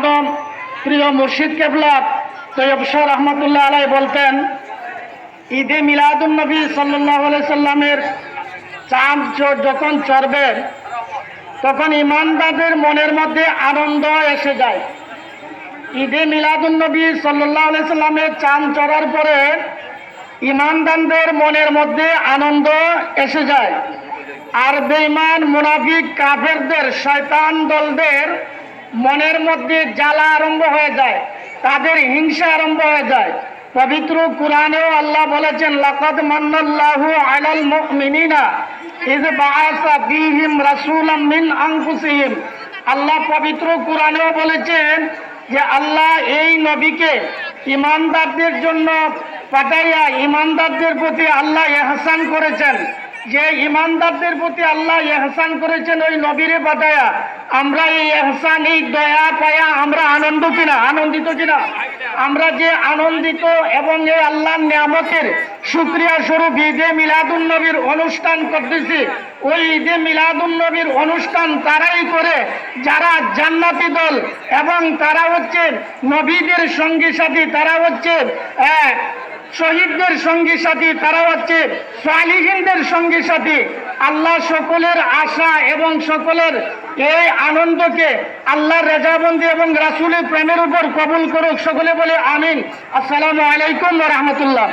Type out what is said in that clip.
আদম প্রিয় মুর্শিদ কেবলা তৈয়ব শাহ রহমতুল্লাহ আলাই বলতেন, ঈদে মিলাদুন নবী সাল্লাল্লাহু আলাইহি সাল্লামের চাঁদ যখন চড়বে তখন ইমানদারদের মনের মধ্যে আনন্দ এসে যায়। ঈদে মিলাদুন নবী সাল্লাল্লাহু আলাইহি সাল্লামের চাঁদ চড়ার পরে ইমানদারদের মনের মধ্যে আনন্দ এসে যায়, আর বেঈমান মুনাফিক কাফেরদের শয়তান দলদের মনের মধ্যে জ্বালা আরম্ভ হয়ে যায়, তাদের হিংসা আরম্ভ হয়ে যায়। পবিত্র কুরআনেও আল্লাহ বলেছেন, লাকাদ মান্নাল্লাহু আলাল মুমিনিনা ইয বাআসা ফীহিম রাসূলাম মিন আনফুসিহিম। আল্লাহ পবিত্র কুরআনেও বলেছেন যে আল্লাহ এই নবীকে ইমানদারদের জন্য পাঠাইয়া ইমানদারদের প্রতি আল্লাহ ইহসান করেছেন। যে ইমানদারদের প্রতি আল্লাহ ইহসান করেছেন ওই নবীরে পাঠাইয়া আমরা এই ইহসান, এই দয়া পায়া আমরা আনন্দিত কিনা? আমরা যে আনন্দিত এবং এই আল্লাহর নিয়ামতের শুকরিয়া স্বরূপ ঈদে মিলাদুন নবীর অনুষ্ঠান করতেছি, ওই ঈদে মিলাদুন নবীর অনুষ্ঠান তারাই করে যারা জান্নাতি দল, এবং তারা হচ্ছে নবীদের সঙ্গী সাথী, তারা হচ্ছে শহীদদের সঙ্গী সাথী, তারা হচ্ছে সালিহিনদের সঙ্গী সাথী। আল্লাহ সকলের আশা এবং সকলের এই আনন্দকে আল্লাহর রেজাবন্দি এবং রাসূলের প্রেমের উপর কবুল করুক। সকলে বলে আমিন। আসসালামু আলাইকুম ওয়া রাহমাতুল্লাহ।